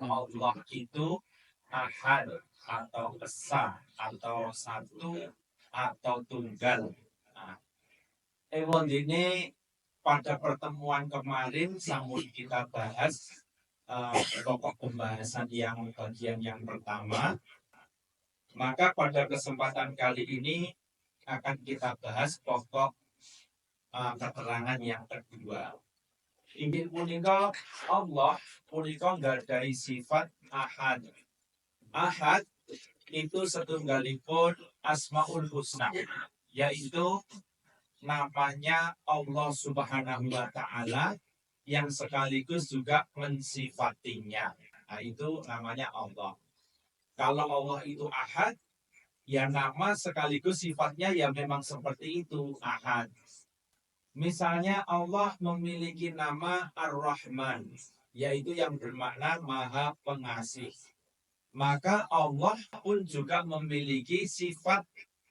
Allah itu ahad atau esa atau satu atau tunggal. Nah, ini pada pertemuan kemarin sampun kita bahas pokok pembahasan yang bagian yang pertama. Maka pada kesempatan kali ini akan kita bahas pokok keterangan yang kedua. Inggih punika Allah punika nggadhahi sifat ahad. Ahad itu setunggalipun Asmaul Husna, yaitu namanya Allah Subhanahu wa Ta'ala yang sekaligus juga mensifatinya. Nah, itu namanya Allah. Kalau Allah itu ahad, ya nama sekaligus sifatnya ya memang seperti itu, ahad. Misalnya Allah memiliki nama Ar-Rahman, yaitu yang bermakna Maha Pengasih. Maka Allah pun juga memiliki sifat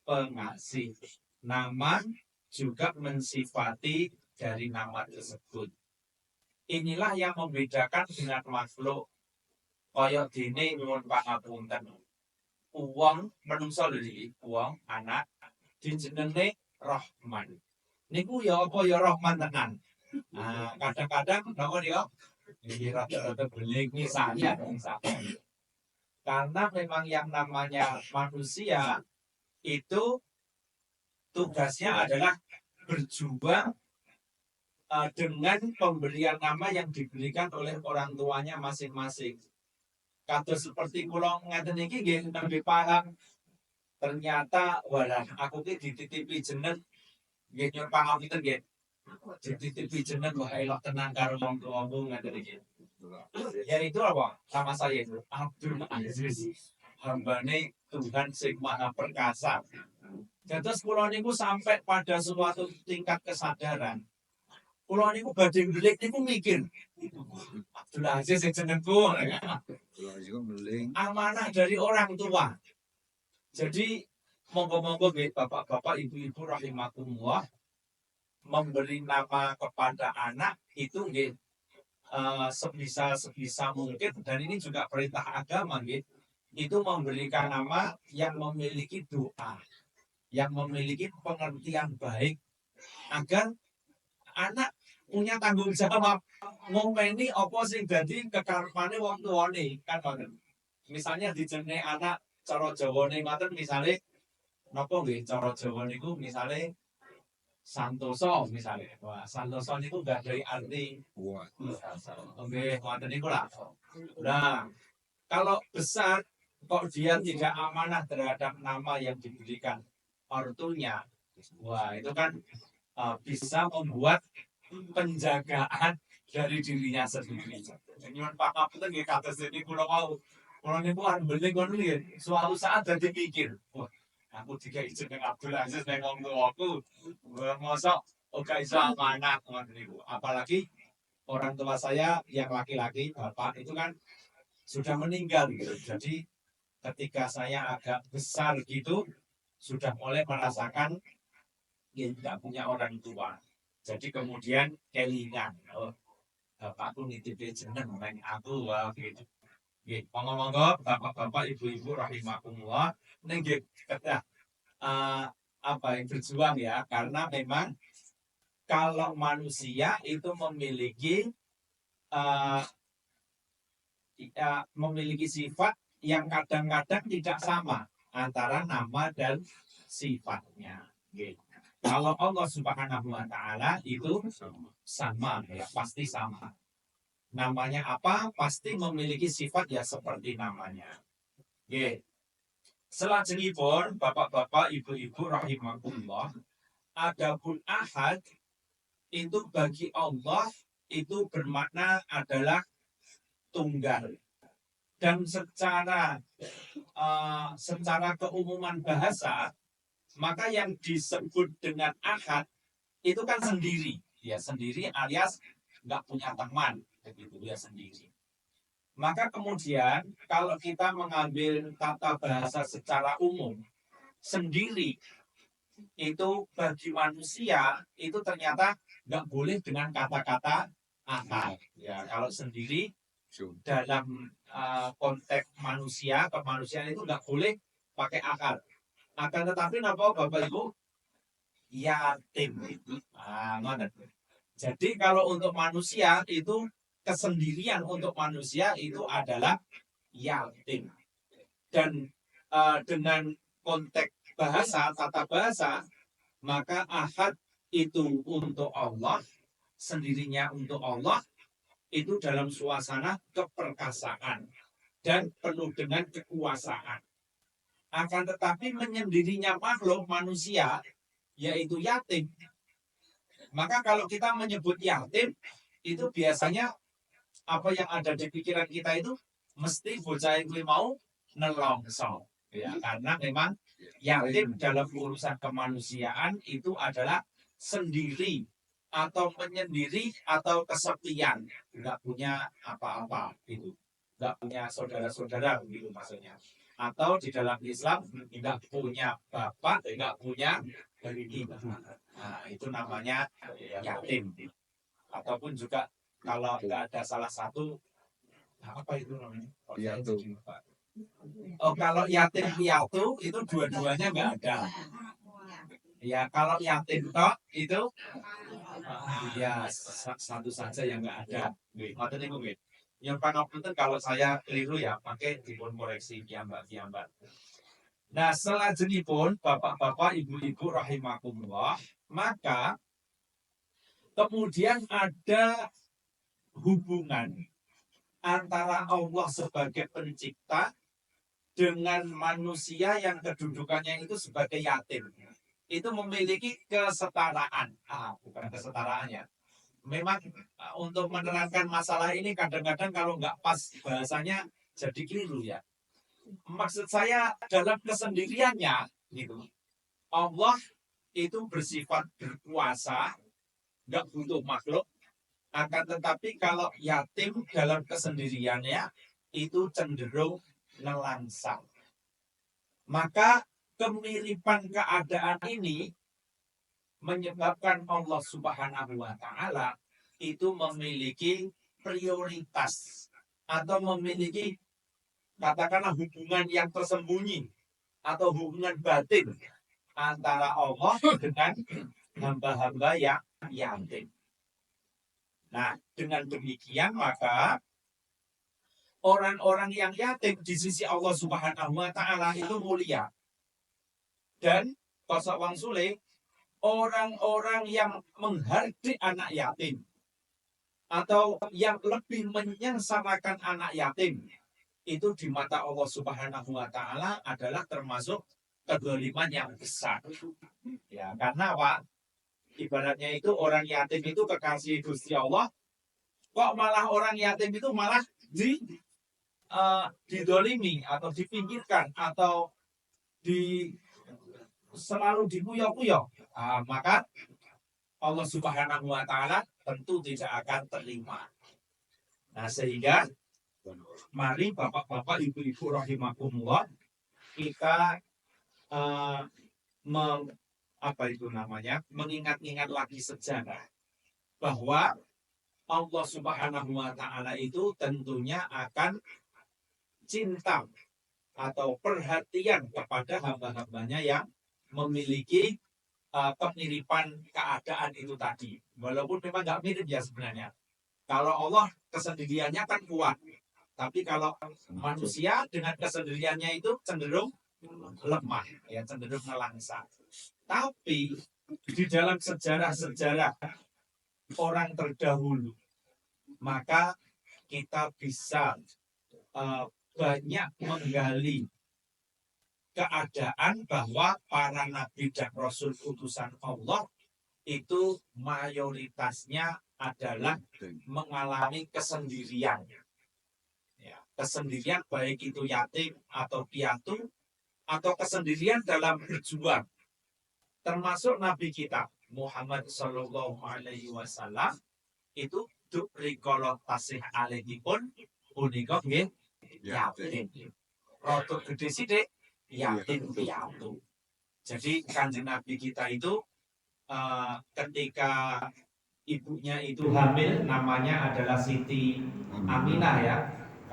pengasih. Nama juga mensifati dari nama tersebut. Inilah yang membedakan dengan makhluk. Kaya dene nyuwun pangapunten. Uang menungso lho iki, uang anak dijenenge Rahman. Niku ya apa ya Rahman tenan. Nah, kadang-kadang napa dia? Ini rada-rada beling misalnya. Karena memang yang namanya manusia itu tugasnya adalah berjuang dengan pemberian nama yang diberikan oleh orang tuanya masing-masing. Kados seperti kula ngaten iki nggih nembe paham. Ternyata walah aku ki dititipi jeneng nggih nyuwun pangapunten nggih. Dititipi jeneng wah elok tenan karo wong tuamu ngaten iki. Yaitu apa? Sama saya itu Abdul Aziz. Hambane Tuhan sing Maha Perkasa. Terus kula niku sampai pada suatu tingkat kesadaran. Kula niku badhe ndelik niku mikir. Abdul Aziz sing jenengku. Amanah dari orang tua. Jadi monggo-monggo nggih bapak-bapak, ibu-ibu rahimakumullah, memberi nama kepada anak itu nggih sebisa mungkin, dan ini juga perintah agama nggih, itu memberikan nama yang memiliki doa, yang memiliki pengertian baik, agar anak punya tanggung jawab ngomeni apa sing dadi kekarepane wong tuane kan ngoten. Misalnya dijenenge anak cara Jawane ngoten, misale napa nggih cara Jawa niku misale Santoso misalnya. Wah, Santoso niku gadhahi arti nggih ngoten niku lah. Nah, kalau besar kok dia tidak amanah terhadap nama yang diberikan ortunya, wah itu kan bisa membuat penjagaan dari dirinya sendiri. Nyuwun pangapunten nggih kados niki kula wau. Kula niku arep beling ngono nggih, suatu saat dadi mikir, wah, aku dikai jeneng Abdul Aziz ning wong tuaku, mosok ora iso amanah ngoten niku. Apalagi orang tua saya yang laki-laki, bapak itu kan sudah meninggal gitu. Jadi ketika saya agak besar gitu, sudah mulai merasakan ya, tidak punya orang tua. Jadi kemudian kelingan, oh, bapakku nitipin jeneng neng aku, wah gitu. Monggo-monggo bapak-bapak, ibu-ibu rahimakumullah, nggih kedah apa yang berjuang ya, karena memang kalau manusia itu memiliki sifat yang kadang-kadang tidak sama antara nama dan sifatnya. Gitu. Kalau Allah Subhanahu wa Ta'ala itu sama, ya pasti sama. Namanya apa? Pasti memiliki sifat ya seperti namanya. Gitu. Selajengipun bapak-bapak, ibu-ibu rahimakumullah, adapun ahad itu bagi Allah itu bermakna adalah tunggal. Dan secara keumuman bahasa, maka yang disebut dengan ahad itu kan sendiri, ya sendiri alias nggak punya teman, begitu ya sendiri. Maka kemudian kalau kita mengambil tata bahasa secara umum, sendiri itu bagi manusia itu ternyata nggak boleh dengan kata-kata ahad. Ya kalau sendiri dalam konteks manusia, kemanusiaan itu nggak boleh pakai akal. Akan tetapi apa Bapak Ibu? Yatim. Jadi kalau untuk manusia itu kesendirian untuk manusia itu adalah yatim. Dan dengan konteks bahasa, tata bahasa, maka ahad itu untuk Allah, sendirinya untuk Allah, itu dalam suasana keperkasaan dan penuh dengan kekuasaan. Akan tetapi menyendirinya makhluk manusia, yaitu yatim. Maka kalau kita menyebut yatim, itu biasanya apa yang ada di pikiran kita itu mesti bocah yang mau nelongso. Ya, karena memang yatim dalam urusan kemanusiaan itu adalah sendiri atau menyendiri atau kesepian, nggak punya apa-apa gitu, nggak punya saudara-saudara gitu maksudnya. Atau di dalam Islam nggak punya bapak, nggak punya ibu. Nah, itu namanya yatim. Ataupun juga kalau nggak ada salah satu apa itu namanya? Oh, kalau yatim piatu itu dua-duanya nggak ada. Ya, kalau yatim tok itu ya satu saja yang nggak ada. Maksudnya mungkin. Yang panopten kalau saya keliru ya, pakai dipun koreksi piambak. Nah, selajengipun bapak-bapak, ibu-ibu rahimakumullah, maka kemudian ada hubungan antara Allah sebagai pencipta dengan manusia yang kedudukannya itu sebagai yatim. Itu memiliki kesetaraan. Bukan kesetaraannya. Memang untuk menerangkan masalah ini kadang-kadang kalau nggak pas bahasanya jadi keliru ya. Maksud saya dalam kesendiriannya gitu. Allah itu bersifat berkuasa, nggak butuh makhluk. Akan tetapi kalau yatim dalam kesendiriannya itu cenderung nelangsang. Maka kemiripan keadaan ini menyebabkan Allah Subhanahu wa Ta'ala itu memiliki prioritas atau memiliki katakanlah hubungan yang tersembunyi atau hubungan batin antara Allah dengan hamba-hamba yang yatim. Nah, dengan demikian maka orang-orang yang yatim di sisi Allah Subhanahu wa Ta'ala itu mulia. Dan Kosok Wang Sule, orang-orang yang menghardik anak yatim atau yang lebih menyengsarakan anak yatim itu di mata Allah Subhanahu wa Ta'ala adalah termasuk kezaliman yang besar. Ya, karena apa? Ibaratnya itu orang yatim itu kekasih Gusti Allah, kok malah orang yatim itu malah didolimi atau dipinggirkan atau selalu dikuyok-kuyok. Maka Allah Subhanahu wa Ta'ala tentu tidak akan terima. Nah, sehingga mari bapak-bapak, ibu-ibu rahimakumullah, kita mengingat-ingat lagi sejarah bahwa Allah Subhanahu wa Ta'ala itu tentunya akan cinta atau perhatian kepada hamba-hambanya yang memiliki kemiripan keadaan itu tadi. Walaupun memang nggak mirip ya sebenarnya. Kalau Allah kesendiriannya kan kuat. Tapi kalau manusia dengan kesendiriannya itu cenderung lemah, ya cenderung melangsang. Tapi di dalam sejarah-sejarah orang terdahulu, maka kita bisa banyak menggali keadaan bahwa para nabi dan rasul utusan Allah itu mayoritasnya adalah mengalami kesendirian. Ya, kesendirian baik itu yatim atau piatu atau kesendirian dalam berjuang. Termasuk nabi kita Muhammad Sallallahu Alaihi Wasallam itu rikolo tasih alaihipun unika nggih yatim. Rotok gede sidik yatim piatu. Jadi Kanjeng Nabi kita itu ketika ibunya itu hamil, namanya adalah Siti Aminah ya.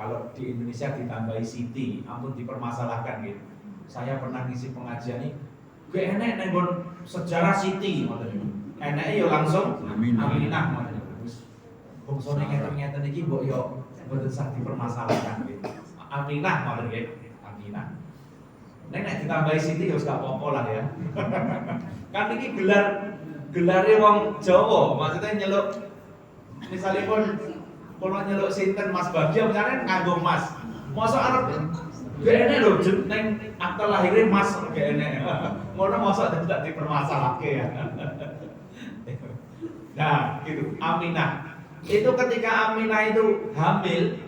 Kalau di Indonesia ditambahi Siti, ampun dipermasalahkan gitu. Saya pernah ngisi pengajian nih, gue enek nenggon sejarah Siti, enek yo langsung Aminah, bongsone ngeten-ngeten iki mbok yo mboten sak dipermasalahkan gitu. Aminah ngoten nggih, Aminah. Nek ditambahi Siti ya wis gak apa-apa lah ya. Kan iki gelare wong Jawa, maksudnya nyeluk misalnya pun kalau nyeluk sinten Mas Bagja misalnya nganggo Mas. Mosok arep gene lho jeneng akte lahirnya Mas gene. Ngono mosok tidak dipermasalahke ya. Nah, gitu. Aminah. Itu ketika Aminah itu hamil,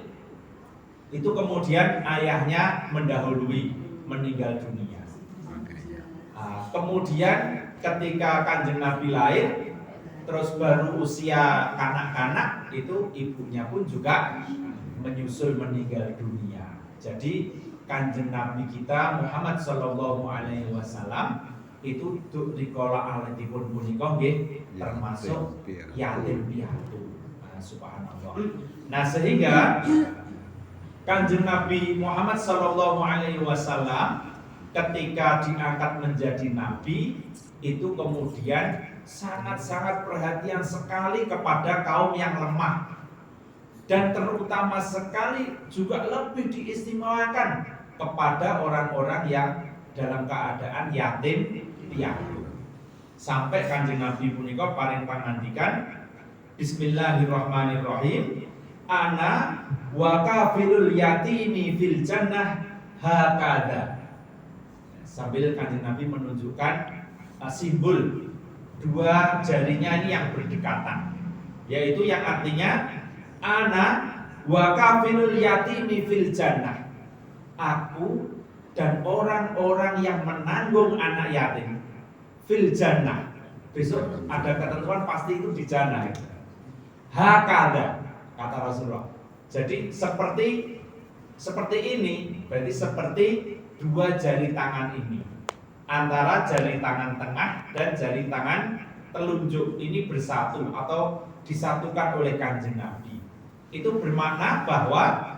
itu kemudian ayahnya mendahului, meninggal dunia. Kemudian ketika Kanjeng Nabi lahir, terus baru usia kanak-kanak, itu ibunya pun juga menyusul meninggal dunia. Jadi Kanjeng Nabi kita Muhammad Sallallahu Alaihi Wasallam itu dikola alatipun punika nggih termasuk yatim piatu. Subhanallah. Nah sehingga Kanjeng Nabi Muhammad Sallallahu Alaihi Wasallam ketika diangkat menjadi nabi itu kemudian sangat-sangat perhatian sekali kepada kaum yang lemah dan terutama sekali juga lebih diistimewakan kepada orang-orang yang dalam keadaan yatim piatu. Sampai Kanjeng Nabi punika paring pangandikan Bismillahirrahmanirrahim, ana wa kafilul yatimi fil jannah hakada. Sambil Kanjeng Nabi menunjukkan simbol dua jarinya ini yang berdekatan, yaitu yang artinya ana wa kafilul yatimi fil jannah, aku dan orang-orang yang menanggung anak yatim fil jannah. Besok ada ketentuan pasti itu di jannah. Hakada kata Rasulullah. Jadi seperti ini, berarti seperti dua jari tangan ini, antara jari tangan tengah dan jari tangan telunjuk ini bersatu atau disatukan oleh Kanjeng Nabi. Itu bermakna bahwa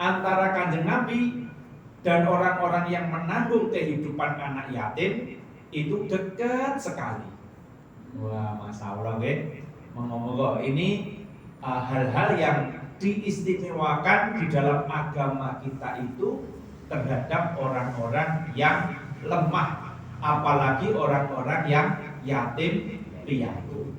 antara Kanjeng Nabi dan orang-orang yang menanggung kehidupan anak yatim itu dekat sekali. Wah, Masya Allah, ngomong-ngomong ini hal-hal yang diistimewakan di dalam agama kita itu terhadap orang-orang yang lemah, apalagi orang-orang yang yatim piatu.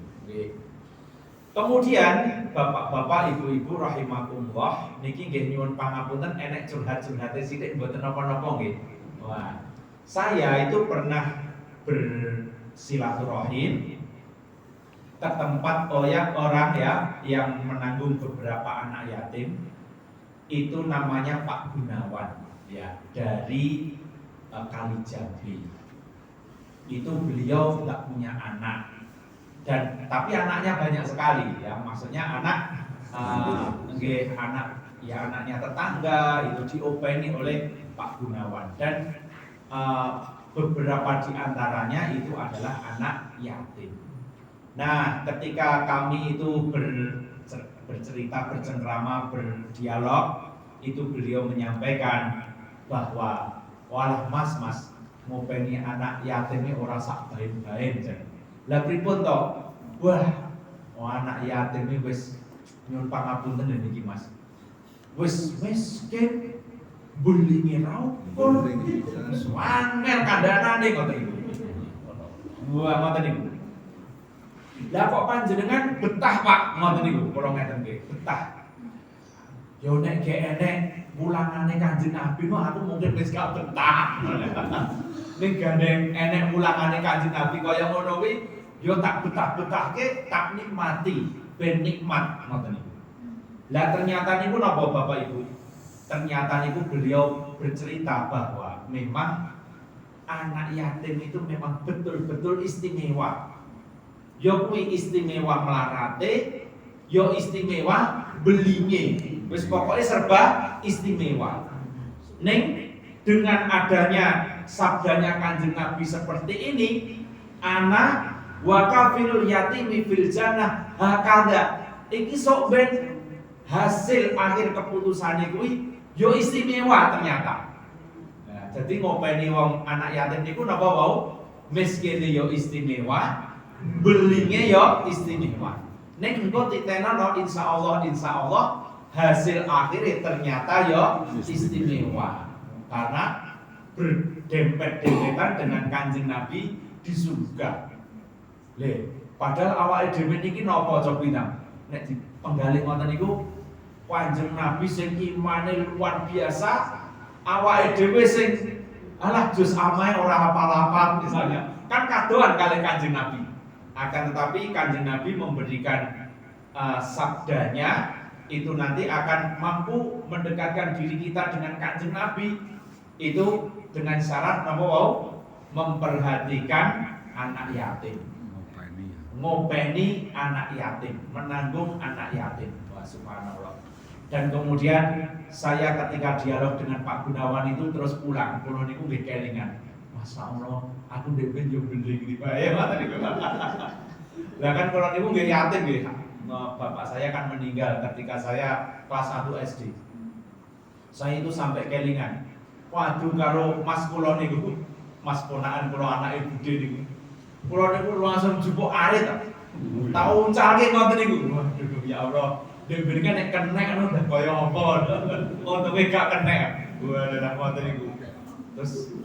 Kemudian bapak-bapak, ibu-ibu rahimakumullah, niki nggih nyuwun pangapunten enek curhat-curhate sithik mboten napa-napa nggih. Wah, saya itu pernah bersilaturahim ke tempat orang ya yang menanggung beberapa anak yatim. Itu namanya Pak Gunawan ya, dari Kalijabi. Itu beliau tidak punya anak, dan tapi anaknya banyak sekali ya, maksudnya anak anaknya tetangga itu diopeni oleh Pak Gunawan, dan beberapa di antaranya itu adalah anak yatim. Nah, ketika kami itu bercerita, bercengkrama, berdialog, itu beliau menyampaikan bahwa walah mas ngopeni anak yatim ini ora sak bain-bain. Lah pripun to? Wah, anak yatim ini wis nyuwun pangapunten niki Mas. Wis miskin, bulinge raupul, swanger kandhanane ngoten niku. Wah, ngoten niku. Lah kok panjenengan betah Pak ngoten niku, kula ngeten nggih, betah. Yo nek ge enek mulangane Kanjeng Nabi mah aku mungkin wis gak betah. Ning gandeng enek mulangane Kanjeng Nabi kaya ngono kuwi yo tak betah-betahke, tak nikmati, ben nikmat ngoten niku. Lah ternyata niku napa Bapak Ibu? Ternyata niku beliau bercerita bahwa memang anak yatim itu memang betul-betul istimewa. Yo kuwi istimewa melarate, yo istimewa belinge. Wis pokoknya serba istimewa. Ning dengan adanya sabdanya Kanjeng Nabi seperti ini, ana wa kafilul yatimi fil jannah hakada. Iki sok ben hasil akhir keputusane kuwi yo istimewa ternyata. Nah, jadi ngopeni wong anak yatim niku napa wau? Miskine yo istimewa, belinge yo istimewa. Nek engko titenono insyaallah hasil akhirnya ternyata yo istimewa. Karena berdempet-dempetan dengan Kanjeng Nabi di surga. Padahal awake dhewe niki napa coba nek dipenggali ngoten niku Kanjeng Nabi sing imane luar biasa, awake dhewe sing alah jus amae ora hafal-hafal misalnya. Kan kadoan kali Kanjeng Nabi. Akan tetapi Kanjeng Nabi memberikan sabdanya itu nanti akan mampu mendekatkan diri kita dengan Kanjeng Nabi. Itu dengan syarat napa wau? Memperhatikan anak yatim. Ngopeni anak yatim, menanggung anak yatim. Wah, subhanallah. Dan kemudian saya ketika dialog dengan Pak Gunawan itu terus pulang niku nggih kelingan. Masya Allah, aku depen yo beling iki Pak. Ya mata niku. Lah kan kula niku nggih yatim nggih. Bapak saya kan meninggal ketika saya kelas 1 SD. Saya itu sampai kelingan. Waduh karo mas kula niku, mas ponakan kula anake budhe niku. Kula niku langsung jupuk arit. Tak uncalke ngoten niku. Waduh ya Allah. Diberikan nek kenek anu udah kaya apa. Untunge gak kenek. Wah, nek ngoten niku. Terus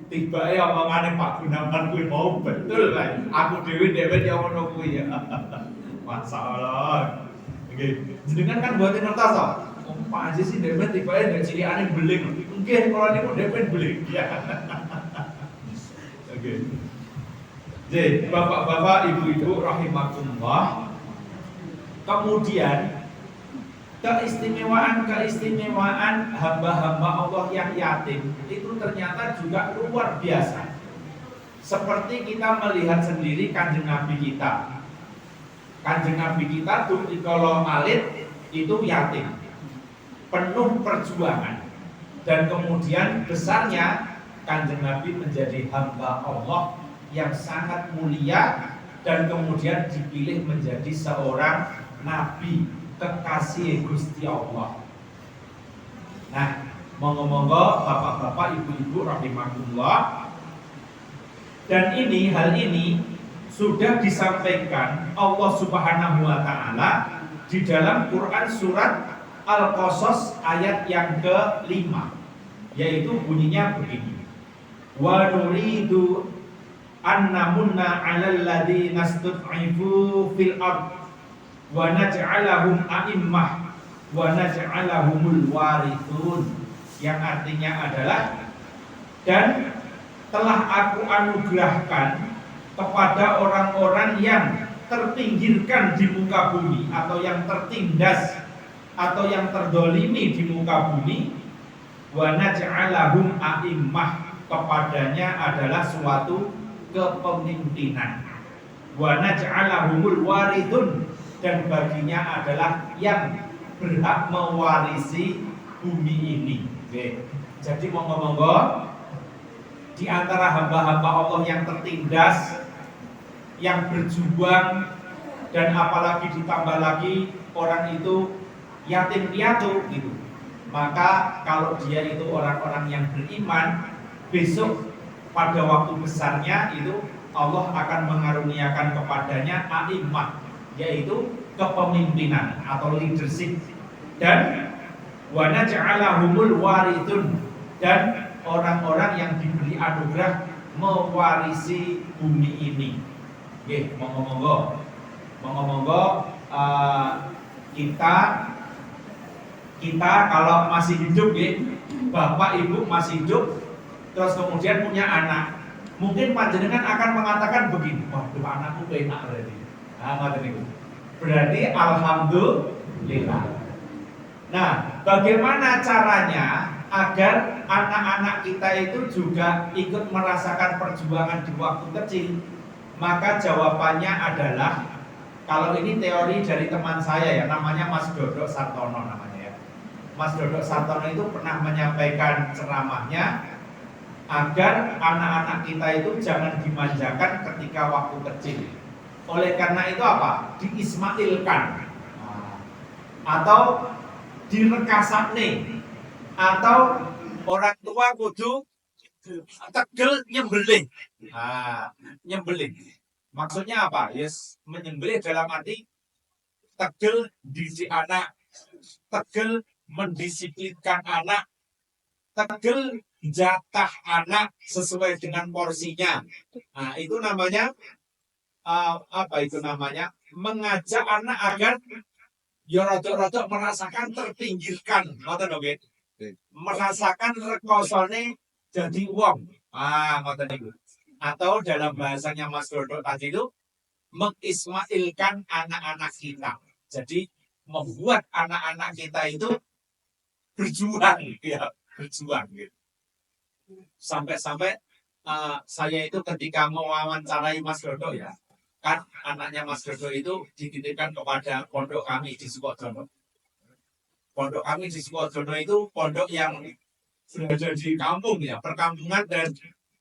tibake omongane Pak Gunawan kuwi mau betul kae. Aku dhewe dhewet ya ngono kuwi ya. Masyaallah. Nggih. Jenengan kan mboten ngertos to. Pak Haji sih dhewet tibake nek cilikane beling. Nggih, kula niku dhewet beling. Ya. Oke. Jadi, bapak-bapak, ibu-ibu rahimakumullah. Kemudian keistimewaan hamba-hamba Allah yang yatim itu ternyata juga luar biasa. Seperti kita melihat sendiri Kanjeng Nabi kita. Kanjeng Nabi kita tuh kalau Khalid itu yatim, penuh perjuangan, dan kemudian besarnya Kanjeng Nabi menjadi hamba Allah yang sangat mulia dan kemudian dipilih menjadi seorang Nabi kekasih Gusti Allah. Nah, monggo-monggo bapak-bapak, ibu-ibu rahimakumullah. Dan hal ini sudah disampaikan Allah Subhanahu wa taala di dalam Quran surat Al-Qasas ayat yang ke-5, yaitu bunyinya begini. Wa nuridu annamunna 'alal ladzina istud'ifu fil ardh wa naj'alahum a'immah wa naj'alahumul warithun, yang artinya adalah dan telah aku anugerahkan kepada orang-orang yang terpinggirkan di muka bumi atau yang tertindas atau yang terdolimi di muka bumi, wa naj'alahum a'immah, kepadanya adalah suatu kepemimpinan, wa naj'alahumul warithun, dan baginya adalah yang berhak mewarisi bumi ini. Oke. Jadi monggo-monggo di antara hamba-hamba Allah yang tertindas, yang berjuang, dan apalagi ditambah lagi orang itu yatim piatu gitu. Maka kalau dia itu orang-orang yang beriman, besok pada waktu besarnya itu Allah akan mengaruniakan kepadanya a'immah, yaitu kepemimpinan atau leadership, dan wa naj'alahumul warithun, dan orang-orang yang diberi anugerah mewarisi bumi ini. Oke, monggo kita kalau masih hidup bapak ibu masih hidup, terus kemudian punya anak, mungkin panjenengan akan mengatakan begini, waduh anakku enak berarti. Berarti alhamdulillah. Nah, bagaimana caranya agar anak-anak kita itu juga ikut merasakan perjuangan di waktu kecil? Maka jawabannya adalah, kalau ini teori dari teman saya ya, namanya Mas Dodok Sartono namanya ya. Mas Dodok Sartono itu pernah menyampaikan ceramahnya agar anak-anak kita itu jangan dimanjakan ketika waktu kecil. Oleh karena itu apa? Diismailkan. Nah, atau direkasane, atau orang tua kudu tegel nyembelih. Nyembelih. Maksudnya apa? Yes, menyembelih dalam arti tegel didik anak, tegel mendisiplinkan anak, tegel jatah anak sesuai dengan porsinya. Nah, itu namanya apa itu namanya? Mengajak anak agar ya rodok-rodok merasakan terpinggirkan, ngoten lho nggih. Merasakan rekosone jadi wong. Ngoten niku. Atau dalam bahasanya Mas Dodo tadi itu mengismailkan anak-anak kita. Jadi membuat anak-anak kita itu berjuang, ya, berjuang. Gitu. Sampai-sampai saya itu ketika mewawancarai Mas Dodo ya, kan anaknya Mas Dodo itu dititipkan kepada pondok kami di Sukodono. Pondok kami di Sukodono itu pondok yang berada di kampung ya, perkampungan, dan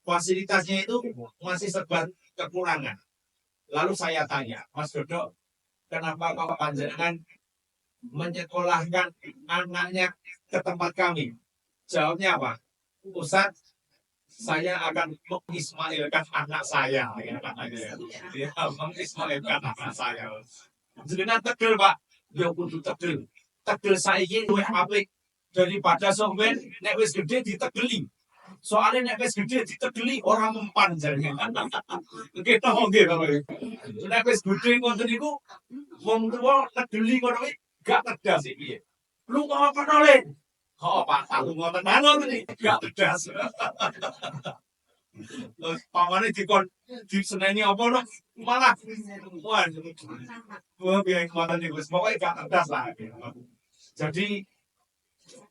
fasilitasnya itu masih serba kekurangan. Lalu saya tanya, Mas Dodo, kenapa kok panjenengan menyekolahkan anaknya ke tempat kami? Jawabnya apa? Ustadz, saya akan mengismailkan anak saya. Ya, mengismailkan anak saya. Jenengan tegel, Pak. Ya kudu tegel. Tegel saiki luwih apik daripada software nek wis gede ditegeli. Soalnya nek wis gede ditegeli orang mempan jenengan. Kita nggih to. Nek wis gede ngoten niku wong tuwa tegeli ngono kuwi gak tegas iki. Lu mau apa nolin? Pak, aku ngoten ngoten iki gak tegas. Pamane dikon diseneni apa no? Malah wah biar ngoten niku pokoke gak tegas lah. Jadi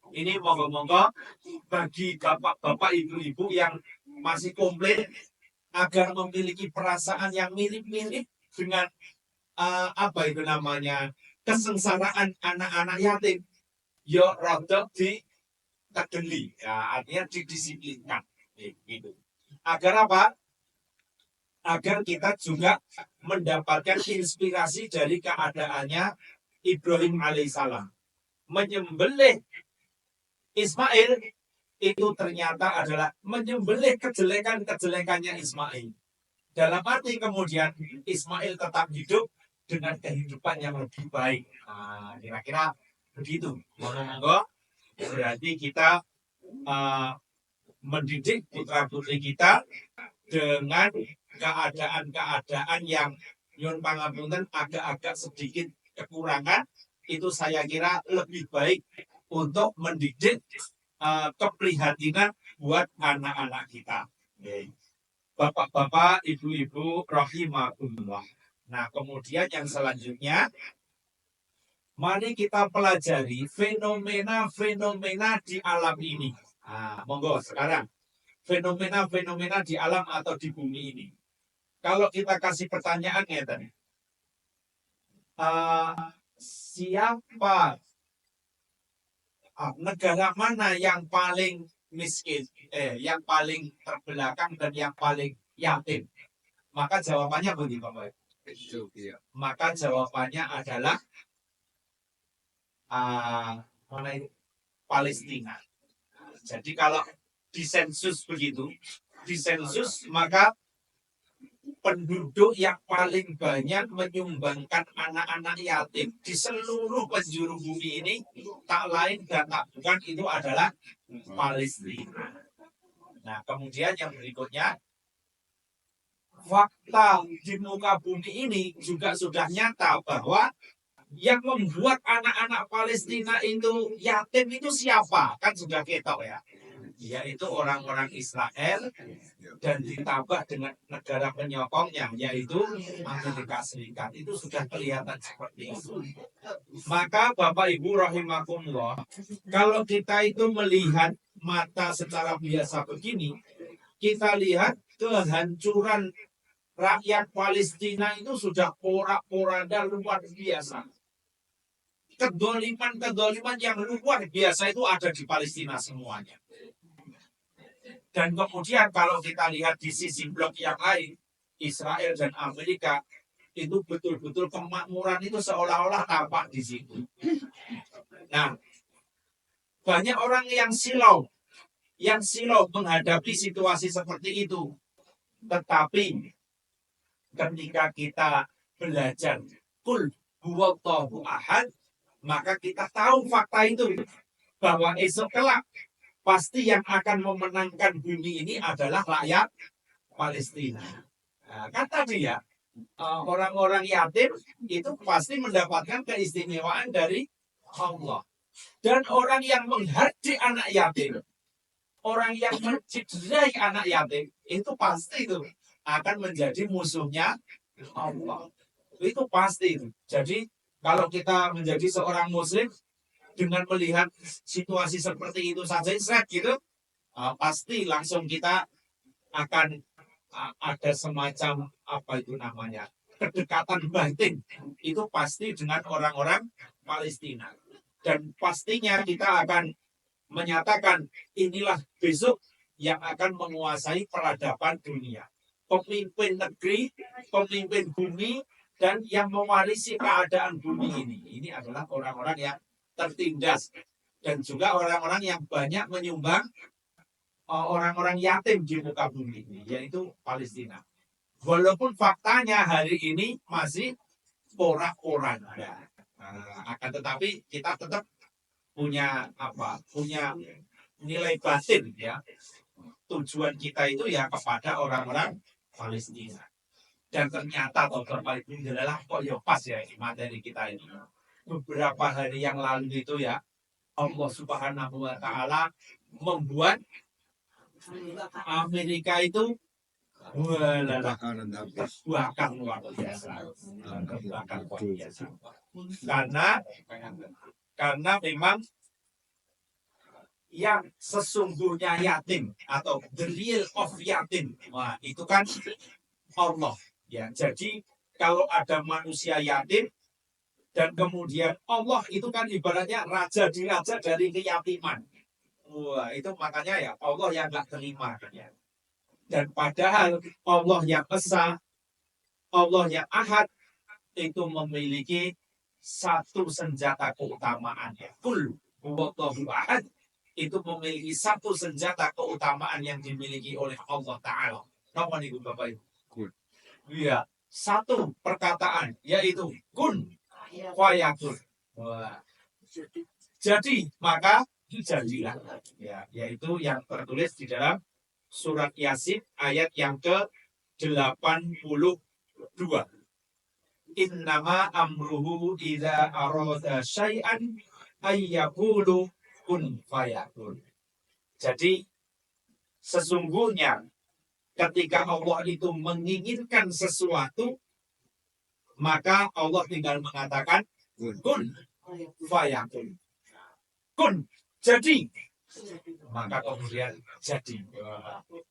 ini monggo-monggo bagi bapak-bapak, ibu-ibu yang masih komplain agar memiliki perasaan yang mirip-mirip dengan apa itu namanya kesengsaraan anak-anak yatim, yo rodok di tegeli, ya artinya didisiplinkan, gitu. Agar apa? Agar kita juga mendapatkan inspirasi dari keadaannya Ibrahim alaihissalam. Menyembelih Ismail itu ternyata adalah menyembelih kejelekan-kejelekannya Ismail. Dalam arti kemudian Ismail tetap hidup dengan kehidupan yang lebih baik. Kira-kira begitu. Monggo, berarti kita mendidik putra-putri kita dengan keadaan-keadaan yang nyun pangapunten agak-agak sedikit kekurangan. Itu saya kira lebih baik untuk mendidik keprihatinan buat anak-anak kita. Bapak-bapak, ibu-ibu, rahimakumullah. Nah, kemudian yang selanjutnya, mari kita pelajari fenomena-fenomena di alam ini. Monggo sekarang, fenomena-fenomena di alam atau di bumi ini. Kalau kita kasih pertanyaan ya tadi, siapa negara mana yang paling miskin, yang paling terbelakang dan yang paling yatim? Maka jawabannya begini, Bapak. Maka jawabannya adalah mana itu? Palestina. Jadi kalau di sensus begitu, di sensus maka penduduk yang paling banyak menyumbangkan anak-anak yatim di seluruh penjuru bumi ini tak lain dan tak bukan itu adalah Palestina. Nah, kemudian yang berikutnya, fakta di muka bumi ini juga sudah nyata bahwa yang membuat anak-anak Palestina itu yatim itu siapa? Kan sudah ketok ya. Yaitu orang-orang Israel dan ditambah dengan negara penyokongnya yaitu Amerika Serikat. Itu sudah kelihatan seperti itu. Maka Bapak Ibu rahimakumullah, kalau kita itu melihat mata secara biasa begini, kita lihat kehancuran rakyat Palestina itu sudah porak-poranda luar biasa. Kedoliman yang luar biasa itu ada di Palestina semuanya. Dan kemudian kalau kita lihat di sisi blok yang lain, Israel dan Amerika, itu betul-betul kemakmuran itu seolah-olah tampak di situ. Nah, banyak orang yang silau menghadapi situasi seperti itu. Tetapi ketika kita belajar kul huwallahu ahad, maka kita tahu fakta itu bahwa esok kelak pasti yang akan memenangkan bumi ini adalah rakyat Palestina. Nah, kan tadi ya, orang-orang yatim itu pasti mendapatkan keistimewaan dari Allah. Dan orang yang menghardik anak yatim, orang yang mencederai anak yatim, itu pasti itu akan menjadi musuhnya Allah. Itu pasti itu. Jadi kalau kita menjadi seorang muslim dengan melihat situasi seperti itu saja gitu, pasti langsung kita akan ada semacam apa itu namanya kedekatan batin itu pasti dengan orang-orang Palestina, dan pastinya kita akan menyatakan inilah besok yang akan menguasai peradaban dunia, pemimpin negeri, pemimpin bumi, dan yang mewarisi keadaan bumi ini adalah orang-orang yang tertindas dan juga orang-orang yang banyak menyumbang orang-orang yatim di muka bumi ini, yaitu Palestina. Walaupun faktanya hari ini masih porak-poranda, akan tetapi kita tetap punya nilai batin ya. Tujuan kita itu ya kepada orang-orang Palestina. Dan ternyata Bapak Ibu adalah kok ya pas ya materi kita ini. Beberapa hari yang lalu itu ya, Allah Subhanahu wa taala membuat Amerika itu terbakar luar biasa. Terbakar luar biasa. Karena memang yang sesungguhnya yatim atau the real of yatim, wah, itu kan Allah ya. Jadi kalau ada manusia yatim dan kemudian Allah itu kan ibaratnya raja diraja dari keyatiman. Wah, itu makanya ya Allah yang nggak terima ya. Dan padahal Allah yang esa, Allah yang ahad itu memiliki satu senjata keutamaan ya. Kul huwallahu ahad itu memiliki satu senjata keutamaan yang dimiliki oleh Allah Ta'ala. Apa nih Bapak Ibu? Kun. Iya, satu perkataan yaitu kun fayakun. Jadi maka jadilah. Ya, yaitu yang tertulis di dalam surat Yasin ayat yang ke-82. Innama amruhu idza arada syai'an ayyaqulu kun fayakun. Jadi sesungguhnya ketika Allah itu menginginkan sesuatu, maka Allah tinggal mengatakan kun fayakun. Kun, jadi. Maka kemudian jadi.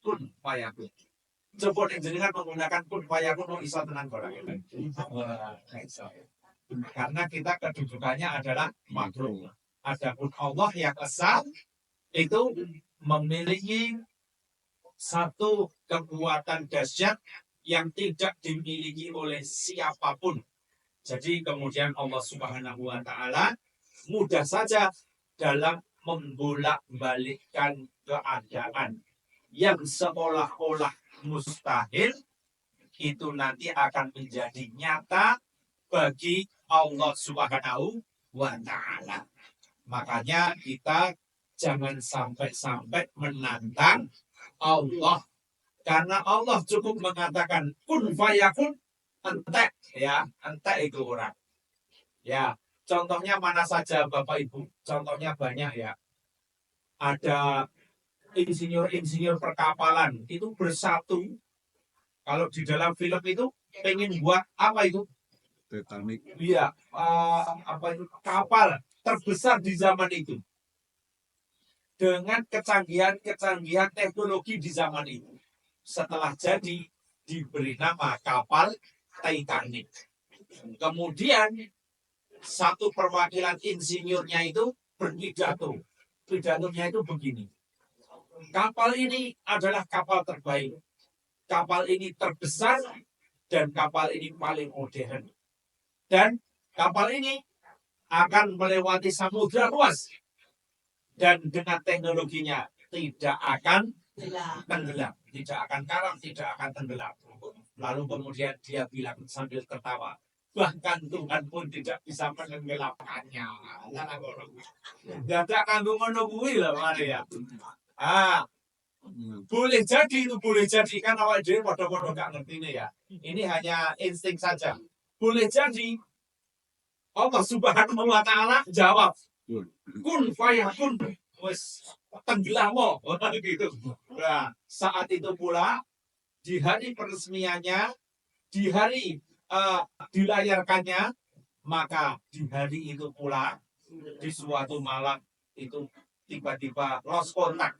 Kun fayakun. Coba jenengan menggunakan kun fayakun mau bisa tenang orang. Karena kita kedudukannya adalah makhluk. Adapun Allah yang esa itu memiliki satu kekuatan dahsyat yang tidak dimiliki oleh siapapun. Jadi kemudian Allah Subhanahu wa taala mudah saja dalam membolak-balikkan keadaan yang seolah-olah mustahil itu nanti akan menjadi nyata bagi Allah Subhanahu wa taala. Makanya kita jangan sampai menantang Allah, karena Allah cukup mengatakan kun fayakun, entek ya, entek itu orang. Ya, contohnya mana saja Bapak Ibu? Contohnya banyak ya. Ada insinyur-insinyur perkapalan itu bersatu. Kalau di dalam film itu pengen buat apa itu? Titanic. Iya, apa itu kapal terbesar di zaman itu. Dengan kecanggihan teknologi di zaman itu. Setelah jadi diberi nama kapal Titanic. Kemudian satu perwakilan insinyurnya itu berpidato. Pidatonya itu begini. Kapal ini adalah kapal terbaik. Kapal ini terbesar dan kapal ini paling modern. Dan kapal ini akan melewati samudra luas dan dengan teknologinya tidak akan tenggelam, tidak akan karam, tidak akan tenggelam. Lalu kemudian dia bilang sambil tertawa, bahkan Tuhan pun tidak bisa menenggelamkannya. Tidak akan menunggu lah, Maria. Boleh jadi itu, boleh jadi kan awal dia bodoh-bodoh gak ngerti ini ya. Ini hanya insting saja. Boleh jadi Allah Subhanahu wa Ta'ala jawab, kun fayakun, wes tenggelam gitu. Nah, saat itu pula di hari peresmiannya, di hari dilayarkannya, maka di hari itu pula di suatu malam itu tiba-tiba lost kontak.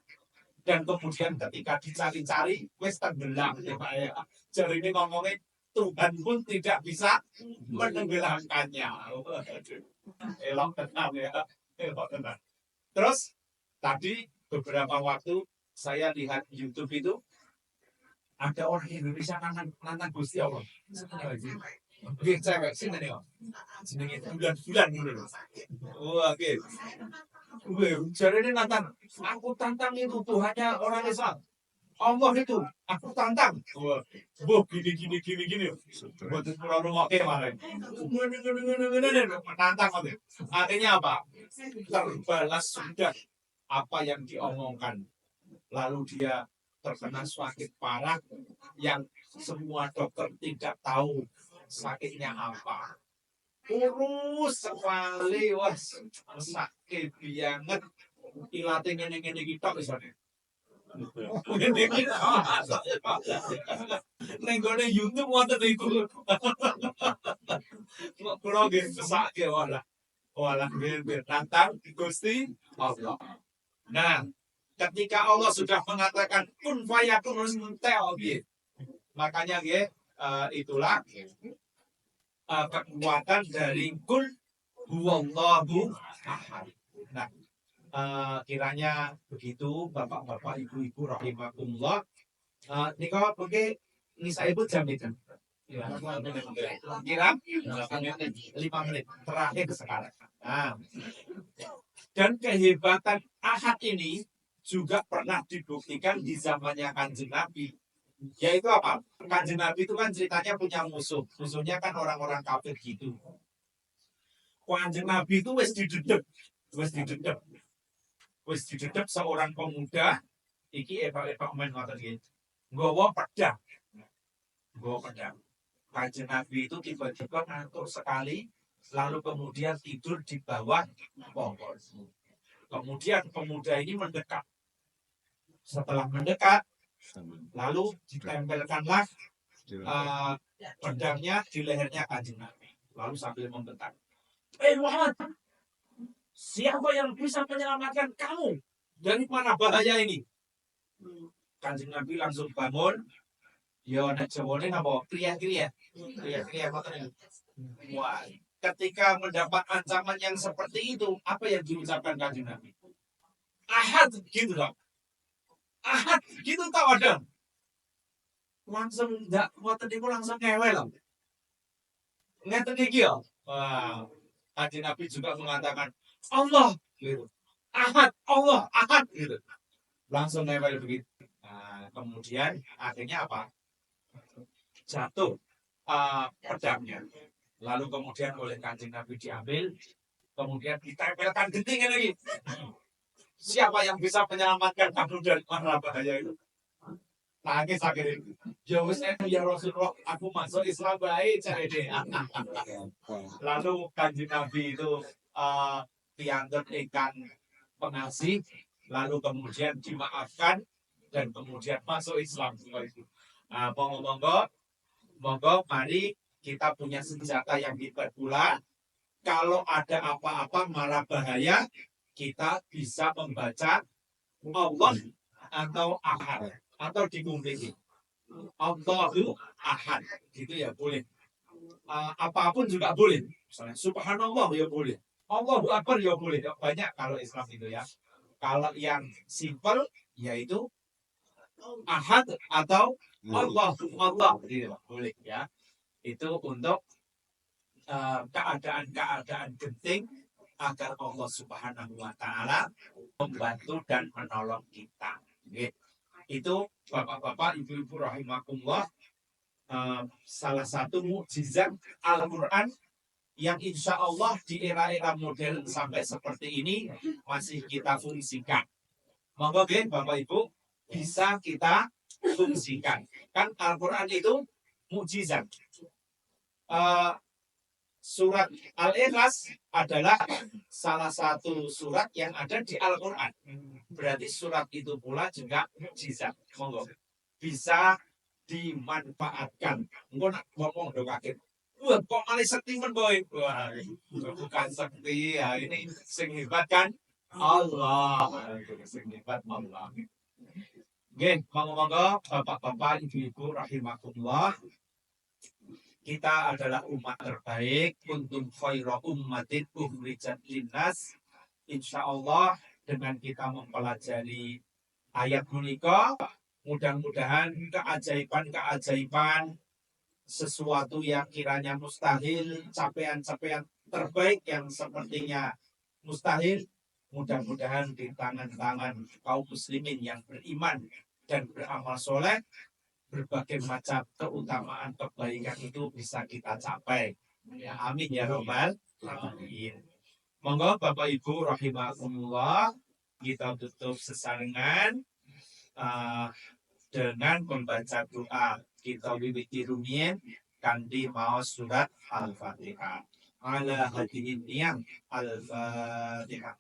Dan kemudian ketika dicari-cari, wes tenggelam ya Pak ya. Jadi ini ngomongin Tuhan pun tidak bisa menenggelamkannya. Elok tenang ya, elok tenang. Terus tadi beberapa waktu saya lihat YouTube itu ada orang Indonesia nantang Gusti Allah. Oke, cewek sini nih, jenenge bulan-bulan dulu. Oke. Jadi ini nantang, aku tantang itu Tuhannya orang Islam. Allah itu, aku tantang. Wah, gini. Buat pulau rumah kemarin. Menantang itu. Artinya apa? Terbalas sudah apa yang diomongkan. Lalu dia terkena sakit parah yang semua dokter tidak tahu sakitnya apa. Kurus sekali, wah sakit banget. Ilate ngene-ngene kita misalnya. Nenggone YouTube wonten iku. Kulo nggih mesake walah. Walah nggih tantang Gusti Allah. Nah, ketika Allah sudah mengatakan kun fayakun harus mentel gitu. Makanya nggih itulah kekuatan dari kul huwallahu ahad. Nah, kiranya begitu bapak-bapak, ibu-ibu rahimakumullah. Nika pergi ini saya pun jam itu. Kira 5 menit terakhir sekarang. Nah, dan kehebatan ahad ini juga pernah dibuktikan di zamannya Kanjeng Nabi. Yaitu apa? Kanjeng Nabi itu kan ceritanya punya musuh. Musuhnya kan orang-orang kafir gitu. Kanjeng Nabi itu wis didedek seorang pemuda. Iki eva main ngoten iki. Nggawa pedang. Kanjeng Nabi itu tiba-tiba ngantuk sekali, lalu kemudian tidur di bawah pohon. Kemudian pemuda ini mendekat. Setelah mendekat, lalu ditempelkanlah pedangnya di lehernya Kanjeng Nabi. Lalu sambil membentak, Muhammad, siapa yang bisa menyelamatkan kamu dari mana bahaya ini? Kanjeng Nabi langsung bangun. Ya nek jawane napa kriya-kriya. Wah, ketika mendapat ancaman yang seperti itu, apa yang diucapkan Kanjeng Nabi? Ahad gitu dong. Ahad gitu tahu ada. Langsung enggak ngoten niku langsung ngewel loh. Ngeten iki ya. Wah, Kanjeng Nabi juga mengatakan Allah gitu. Ahad, Allah, ahad gitu. Langsung ngewel begitu. Nah, kemudian akhirnya apa? Jatuh pedangnya. Lalu kemudian oleh Kanjeng Nabi diambil, kemudian ditempelkan genting lagi. Siapa yang bisa menyelamatkan kamu dari mana bahaya itu? Nangis akhirnya. Ya wis ya Rasulullah, aku masuk Islam baik cari deh. Lalu Kanjeng Nabi itu dianggap ikan pengasih, lalu kemudian dimaafkan dan kemudian masuk Islam. Monggo, mari kita punya senjata yang hebat pula. Kalau ada apa-apa malah bahaya, kita bisa membaca Allah atau ahad atau dikumpulin. Allahu ahad, gitu ya boleh. Apapun juga boleh. Misalnya Subhanallah ya boleh. Allahu Akbar ya boleh. Banyak kalau Islam itu ya. Kalau yang simple yaitu ahad atau Allah gitu boleh ya. Itu untuk keadaan-keadaan genting agar Allah Subhanahu wa taala membantu dan menolong kita. Nggih. Itu Bapak-bapak, Ibu-ibu rahimakumullah, salah satu mukjizat Al-Qur'an yang insya Allah di era-era modern sampai seperti ini masih kita fungsikan. Monggo nggih Bapak Ibu bisa kita fungsikan. Kan Al-Qur'an itu mukjizat. Surat Al-Ikhlas adalah salah satu surat yang ada di Al-Quran. Berarti surat itu pula juga mukjizat. Monggo. Bisa dimanfaatkan. Engko nak ngomong do kaget. Wah, kok malah sekti men boy. Wah, bukan sekti ya, ini sing hebat kan Allah. Sing hebat Allah. Nggih, monggo-monggo Bapak-bapak, Ibu-ibu rahimakumullah. Kita adalah umat terbaik untuk khairu ummatin ukhrijat linnas. Insya Allah dengan kita mempelajari ayat menika, mudah-mudahan keajaiban-keajaiban sesuatu yang kiranya mustahil, capaian-capaian terbaik yang sepertinya mustahil, mudah-mudahan di tangan-tangan kaum muslimin yang beriman dan beramal soleh, berbagai macam keutamaan kebaikan itu bisa kita capai. Ya, amin ya robbal alamin. Monggo Bapak Ibu rahimakumullah, kita tutup sesarengan dengan membaca doa. Kita wiwiti rumiyin kanthi maos surat Al-Fatihah. Ala hadirin yang Al-Fatihah.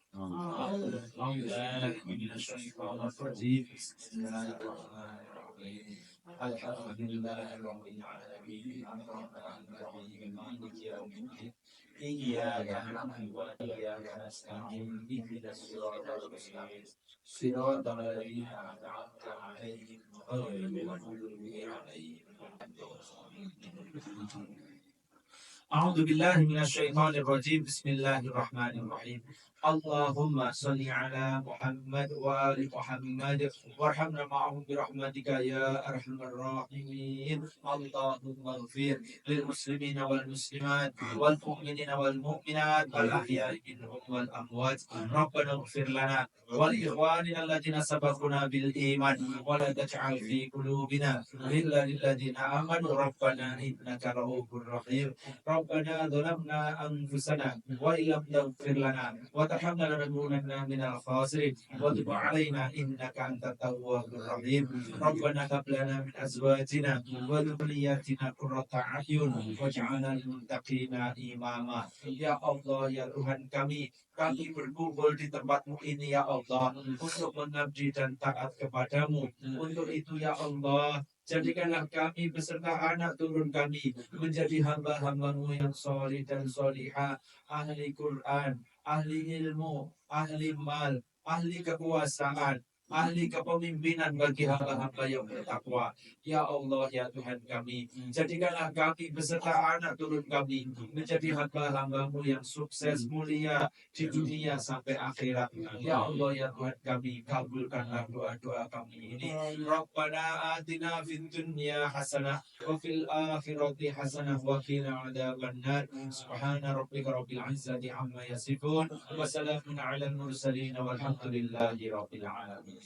إياك نعبد وإياك نستعين اهدنا الصراط المستقيم صراط الذين أنعمت عليهم غير المغضوب عليهم أعوذ بالله من الشيطان الرجيم بسم الله الرحمن الرحيم اللهم صل على محمد وآل محمد وارحمنا معهم برحمتك يا أرحم الراحمين اللهم اغفر للمسلمين والمسلمات والمؤمنين والمؤمنات الأحياء منهم والأموات ربنا اغفر لنا ولإخواننا الذين سبقونا بالإيمان ولا تجعل في قلوبنا غلا للذين آمنوا ربنا إنك رؤوف رحيم ربنا ظلمنا أنفسنا وإن لم تغفر لنا وترحمنا لنكونن من الخاسرين وتب علينا إنك أنت التواب الرحيم ربنا هب لنا من أزواجنا وذرياتنا قرة أعين واجعلنا للمتقين إماما. Ya Allah, ya Tuhan kami berkumpul di tempatmu ini ya Allah untuk mengabdi dan taat kepadamu. Untuk itu ya Allah, jadikanlah kami beserta anak turun kami menjadi hamba-hambamu yang solih dan solihah, ahli Quran, ahli ilmu, ahli mal, ahli kekuasaan, ahli kepemimpinan bagi hamba-hamba yang bertakwa. Ya Allah, ya Tuhan kami, jadikanlah kami beserta anak turun kami menjadi hamba-hambamu yang sukses mulia di dunia sampai akhirat. Ya Allah, ya Tuhan kami, kabulkanlah doa-doa kami ini. Rabbana atina fid dunya hasanah wa fil akhirati hasanah wa qina adzabannar. Subhana rabbika rabbil izzati amma yasifun wa salamun alal mursalin walhamdulillahi rabbil alamin.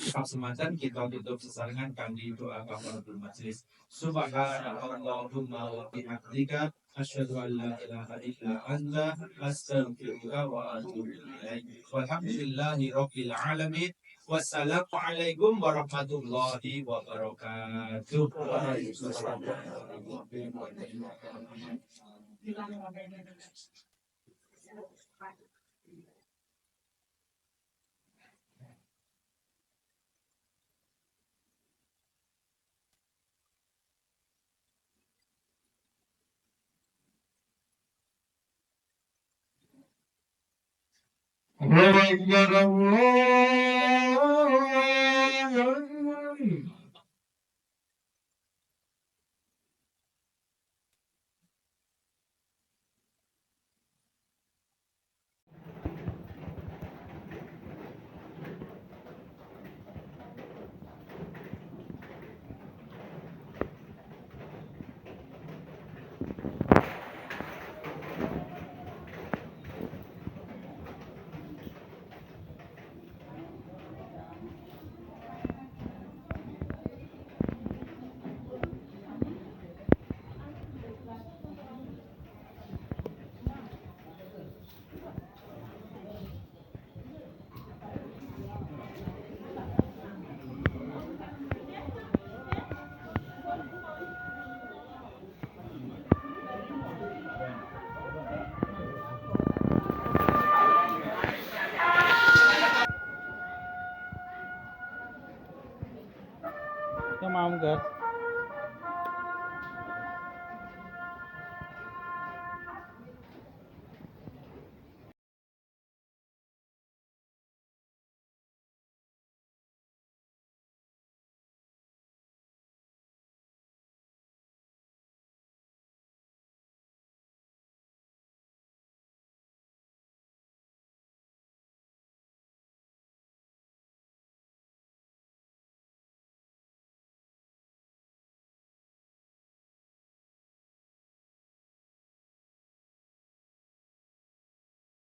Semantan kita tutup sesarengan kami doa kafaratul majlis. Subhanallahumma wa bihamdika asyhadu an la ilaha illa anta astaghfiruka wa atubu ilaik. Walhamdulillahi rabbil alamin. Wassalamualaikum warahmatullahi wabarakatuh. Yung mangga.